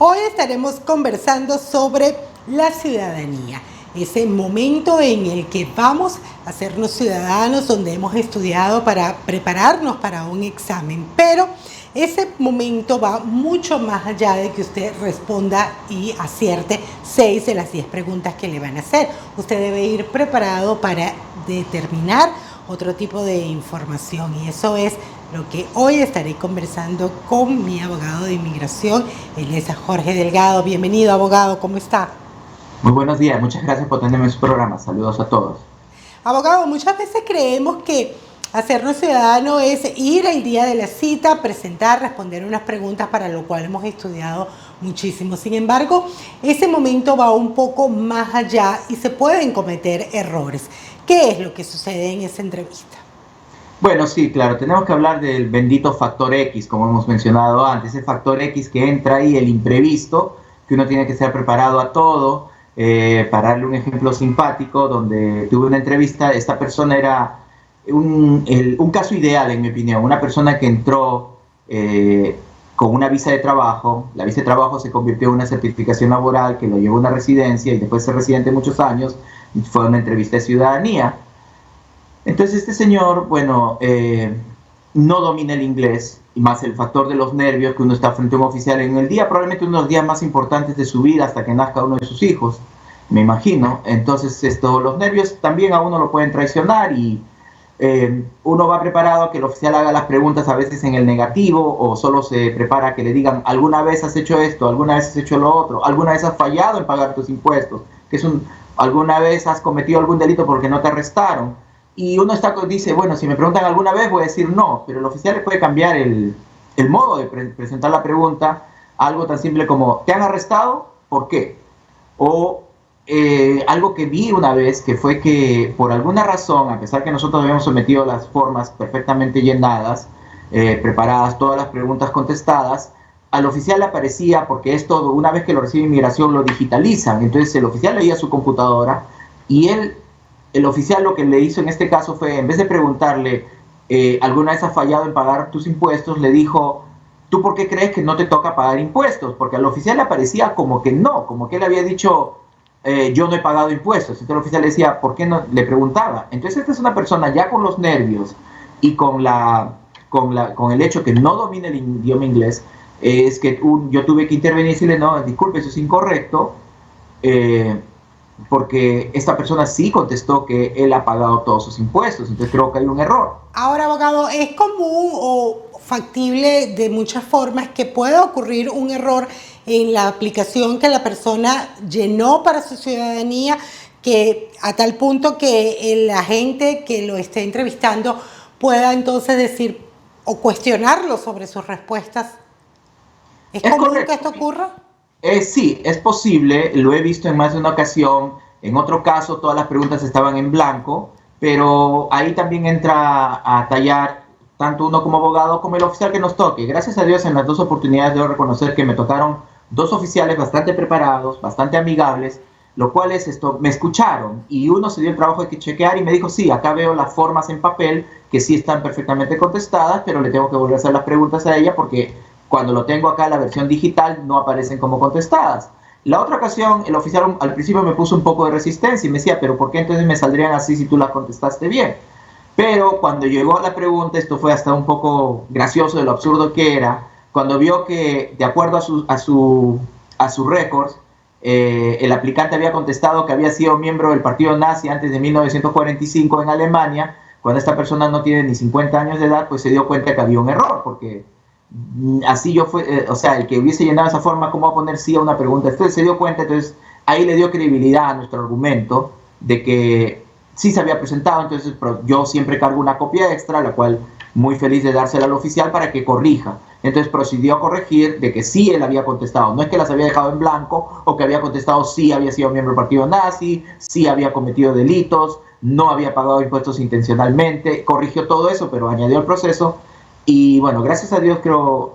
Hoy estaremos conversando sobre la ciudadanía, ese momento en el que vamos a hacernos ciudadanos, donde hemos estudiado para prepararnos para un examen, pero ese momento va mucho más allá de que usted responda y acierte 6 de las 10 preguntas que le van a hacer. Usted debe ir preparado para determinar otro tipo de información, y eso es lo que hoy estaré conversando con mi abogado de inmigración. Él es Jorge Delgado. Bienvenido, abogado, ¿cómo está? Muy buenos días, muchas gracias por tenerme en su programa. Saludos a todos. Abogado, muchas veces creemos que hacernos ciudadano es ir el día de la cita, presentar, responder unas preguntas, para lo cual hemos estudiado muchísimo. Sin embargo, ese momento va un poco más allá y se pueden cometer errores. ¿Qué es lo que sucede en esa entrevista? Bueno, sí, claro, tenemos que hablar del bendito factor X, como hemos mencionado antes, ese factor X que entra ahí, el imprevisto, que uno tiene que estar preparado a todo. Para darle un ejemplo simpático, donde tuve una entrevista, esta persona era un caso ideal, en mi opinión, una persona que entró con una visa de trabajo. La visa de trabajo se convirtió en una certificación laboral que lo llevó a una residencia, y después de ser residente muchos años, fue una entrevista de ciudadanía. Entonces este señor, bueno, no domina el inglés, y más el factor de los nervios, que uno está frente a un oficial en el día, probablemente uno de los días más importantes de su vida, hasta que nazca uno de sus hijos, me imagino. Entonces los nervios también a uno lo pueden traicionar, y uno va preparado a que el oficial haga las preguntas a veces en el negativo, o solo se prepara a que le digan: ¿alguna vez has hecho esto? ¿Alguna vez has hecho lo otro? ¿Alguna vez has fallado en pagar tus impuestos? ¿Alguna vez has cometido algún delito porque no te arrestaron? Y uno dice, bueno, si me preguntan alguna vez, voy a decir no, pero el oficial le puede cambiar el modo de presentar la pregunta a algo tan simple como: ¿te han arrestado? ¿Por qué? O algo que vi una vez, que fue que por alguna razón, a pesar que nosotros habíamos sometido las formas perfectamente llenadas, preparadas, todas las preguntas contestadas, al oficial le aparecía, porque esto, una vez que lo recibe inmigración, lo digitalizan. Entonces el oficial leía su computadora, y el oficial lo que le hizo en este caso fue, en vez de preguntarle ¿alguna vez has fallado en pagar tus impuestos?, le dijo: ¿tú por qué crees que no te toca pagar impuestos? Porque al oficial le parecía como que no, como que él había dicho yo no he pagado impuestos. Entonces el oficial le decía: ¿por qué no? Le preguntaba. Entonces esta es una persona ya con los nervios y con el hecho que no domina el idioma inglés. Es que yo tuve que intervenir y decirle: no, disculpe, eso es incorrecto, porque esta persona sí contestó que él ha pagado todos sus impuestos. Entonces creo que hay un error. Ahora, abogado, ¿es común o factible de muchas formas que pueda ocurrir un error en la aplicación que la persona llenó para su ciudadanía, que a tal punto que el agente que lo esté entrevistando pueda entonces decir o cuestionarlo sobre sus respuestas? ¿Es Es común que correcto. esto ocurra? Sí, es posible, lo he visto en más de una ocasión. En otro caso, todas las preguntas estaban en blanco, pero ahí también entra a tallar tanto uno como abogado como el oficial que nos toque. Gracias a Dios, en las dos oportunidades debo reconocer que me tocaron dos oficiales bastante preparados, bastante amigables, lo cual es esto: me escucharon, y uno se dio el trabajo de que chequear y me dijo: sí, acá veo las formas en papel que sí están perfectamente contestadas, pero le tengo que volver a hacer las preguntas a ella, porque cuando lo tengo acá, la versión digital, no aparecen como contestadas. La otra ocasión, el oficial al principio me puso un poco de resistencia y me decía: ¿pero por qué entonces me saldrían así si tú las contestaste bien? Pero cuando llegó a la pregunta, esto fue hasta un poco gracioso de lo absurdo que era, cuando vio que, de acuerdo a sus récords, el aplicante había contestado que había sido miembro del partido nazi antes de 1945 en Alemania, cuando esta persona no tiene ni 50 años de edad, pues se dio cuenta que había un error, porque así o sea, el que hubiese llenado esa forma, ¿cómo va a poner sí a una pregunta? Entonces se dio cuenta. Entonces ahí le dio credibilidad a nuestro argumento de que sí se había presentado. Entonces yo siempre cargo una copia extra, la cual muy feliz de dársela al oficial para que corrija. Entonces procedió a corregir de que sí él había contestado, no es que las había dejado en blanco, o que había contestado sí había sido miembro del partido nazi, sí había cometido delitos, no había pagado impuestos intencionalmente. Corrigió todo eso, pero añadió el proceso. Y bueno, gracias a Dios,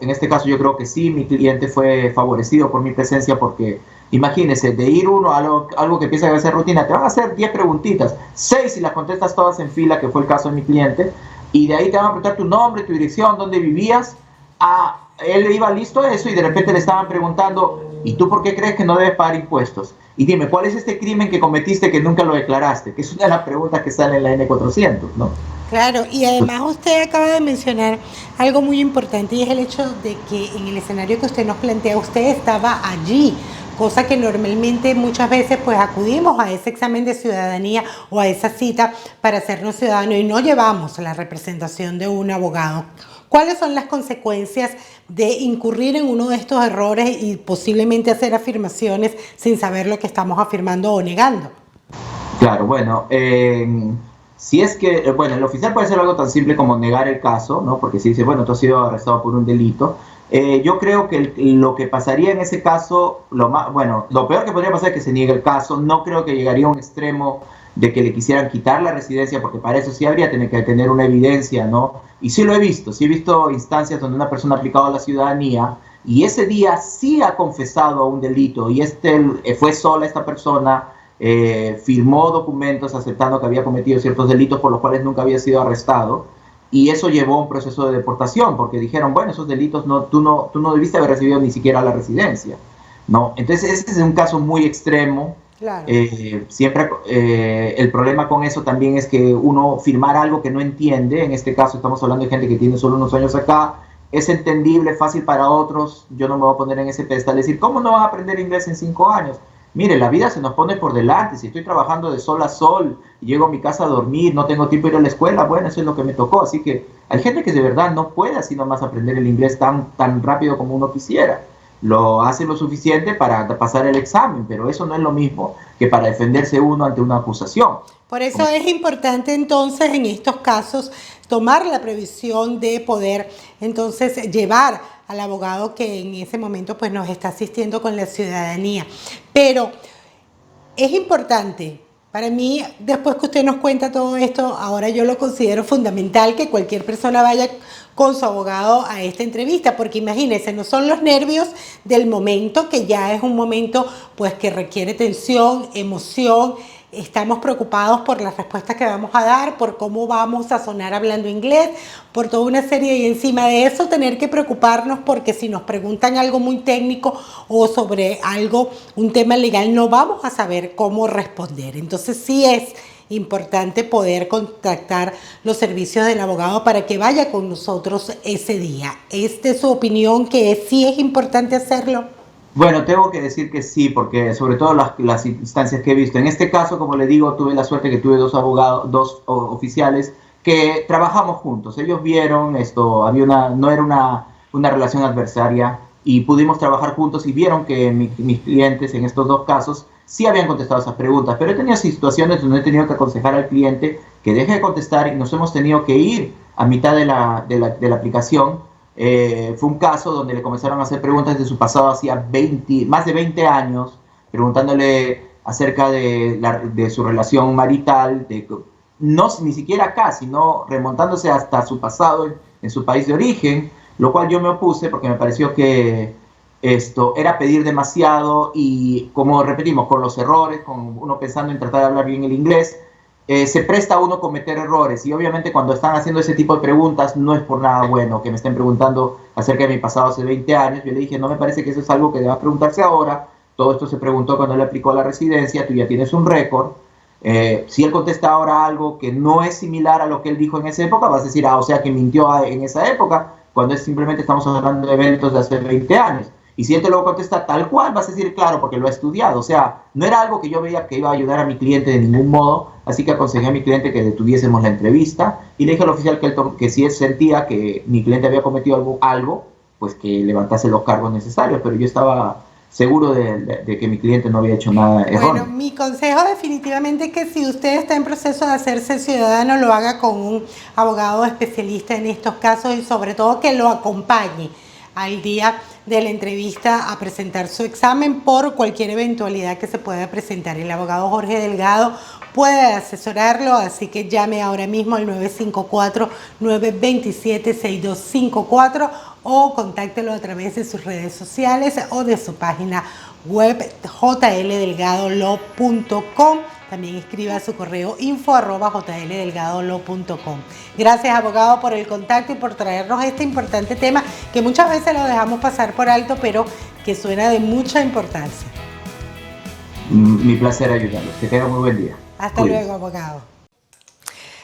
en este caso yo creo que sí, mi cliente fue favorecido por mi presencia, porque imagínese, de ir uno a algo que empieza a ser rutina, te van a hacer 10 preguntitas, 6 si las contestas todas en fila, que fue el caso de mi cliente, y de ahí te van a preguntar tu nombre, tu dirección, dónde vivías. Él iba listo a eso, y de repente le estaban preguntando: ¿Y tú por qué crees que no debes pagar impuestos? Y dime, ¿cuál es este crimen que cometiste que nunca lo declaraste? Que es una de las preguntas que sale en la N400, ¿no? Claro, y además usted acaba de mencionar algo muy importante y es el hecho de que en el escenario que usted nos plantea, usted estaba allí, cosa que normalmente muchas veces pues acudimos a ese examen de ciudadanía o a esa cita para hacernos ciudadanos y no llevamos la representación de un abogado. ¿Cuáles son las consecuencias de incurrir en uno de estos errores y posiblemente hacer afirmaciones sin saber lo que estamos afirmando o negando? Claro, bueno, si es que, bueno, el oficial puede hacer algo tan simple como negar el caso, ¿no? Porque si dice, bueno, tú has sido arrestado por un delito. Yo creo que lo que pasaría en ese caso, bueno, lo peor que podría pasar es que se niegue el caso. No creo que llegaría a un extremo de que le quisieran quitar la residencia, porque para eso sí habría que tener una evidencia, ¿no? Y sí lo he visto, sí he visto instancias donde una persona ha aplicado a la ciudadanía y ese día sí ha confesado a un delito y fue sola esta persona, firmó documentos aceptando que había cometido ciertos delitos por los cuales nunca había sido arrestado y eso llevó a un proceso de deportación porque dijeron, bueno, esos delitos tú no debiste haber recibido ni siquiera la residencia, ¿no? Entonces ese es un caso muy extremo. Claro. Siempre el problema con eso también es que uno firmar algo que no entiende, en este caso estamos hablando de gente que tiene solo unos años acá, es entendible, fácil para otros, yo no me voy a poner en ese pedestal, decir, ¿cómo no vas a aprender inglés en 5 años? Mire, la vida se nos pone por delante, si estoy trabajando de sol a sol, llego a mi casa a dormir, no tengo tiempo de ir a la escuela, bueno, eso es lo que me tocó, así que hay gente que de verdad no puede así nomás aprender el inglés tan rápido como uno quisiera. Lo hace lo suficiente para pasar el examen, pero eso no es lo mismo que para defenderse uno ante una acusación. Por eso es importante entonces en estos casos tomar la previsión de poder entonces llevar al abogado que en ese momento pues nos está asistiendo con la ciudadanía. Pero es importante, para mí, después que usted nos cuenta todo esto, ahora yo lo considero fundamental que cualquier persona vaya con su abogado a esta entrevista, porque imagínense, no son los nervios del momento, que ya es un momento pues que requiere tensión, emoción, estamos preocupados por las respuestas que vamos a dar, por cómo vamos a sonar hablando inglés, por toda una serie, y encima de eso tener que preocuparnos porque si nos preguntan algo muy técnico o sobre algo, un tema legal, no vamos a saber cómo responder. Entonces sí es importante poder contactar los servicios del abogado para que vaya con nosotros ese día. ¿Es de su opinión que sí es importante hacerlo? Bueno, tengo que decir que sí, porque sobre todo las instancias que he visto. En este caso, como le digo, tuve la suerte que tuve dos abogados, oficiales que trabajamos juntos. Ellos vieron esto, no era una relación adversaria y pudimos trabajar juntos y vieron que mis clientes en estos dos casos sí habían contestado esas preguntas, pero he tenido situaciones donde he tenido que aconsejar al cliente que deje de contestar y nos hemos tenido que ir a mitad de la aplicación. Fue un caso donde le comenzaron a hacer preguntas de su pasado hacía más de 20 años, preguntándole acerca de su relación marital, no ni siquiera acá, sino remontándose hasta su pasado en su país de origen, lo cual yo me opuse porque me pareció que esto era pedir demasiado y, como repetimos, con los errores, con uno pensando en tratar de hablar bien el inglés, se presta a uno a cometer errores y obviamente cuando están haciendo ese tipo de preguntas no es por nada bueno que me estén preguntando acerca de mi pasado hace 20 años. Yo le dije, no me parece que eso es algo que deba preguntarse ahora, todo esto se preguntó cuando él aplicó a la residencia, tú ya tienes un récord. Si él contesta ahora algo que no es similar a lo que él dijo en esa época, vas a decir, o sea que mintió en esa época, cuando simplemente estamos hablando de eventos de hace 20 años. Y si él te lo contesta tal cual, vas a decir, claro, porque lo ha estudiado. O sea, no era algo que yo veía que iba a ayudar a mi cliente de ningún modo, así que aconsejé a mi cliente que detuviésemos la entrevista y le dije al oficial que si él sentía que mi cliente había cometido algo, pues que levantase los cargos necesarios, pero yo estaba seguro de que mi cliente no había hecho nada erróneo. Bueno, mi consejo definitivamente es que si usted está en proceso de hacerse ciudadano, lo haga con un abogado especialista en estos casos y sobre todo que lo acompañe al día de la entrevista a presentar su examen por cualquier eventualidad que se pueda presentar. El abogado Jorge Delgado puede asesorarlo, así que llame ahora mismo al 954-927-6254 o contáctelo a través de sus redes sociales o de su página web jldelgadolo.com. también escriba a su correo info@jldelgadolo.com. Gracias, abogado, por el contacto y por traernos este importante tema que muchas veces lo dejamos pasar por alto, pero que suena de mucha importancia. Mi placer ayudarlos. Que tengan muy buen día. Hasta luego, abogado.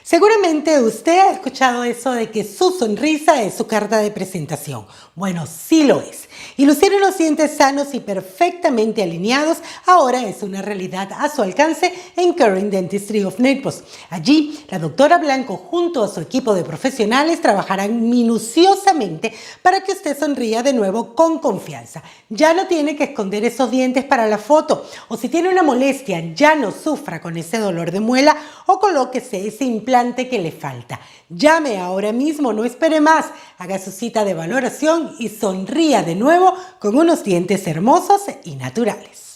Seguramente usted ha escuchado eso de que su sonrisa es su carta de presentación. Bueno, sí lo es. Y lucir unos dientes sanos y perfectamente alineados ahora es una realidad a su alcance en Current Dentistry of Naples. Allí, la doctora Blanco junto a su equipo de profesionales trabajarán minuciosamente para que usted sonría de nuevo con confianza. Ya no tiene que esconder esos dientes para la foto, o si tiene una molestia, ya no sufra con ese dolor de muela o colóquese ese implante que le falta. Llame ahora mismo, no espere más, haga su cita de valoración y sonría de nuevo con unos dientes hermosos y naturales.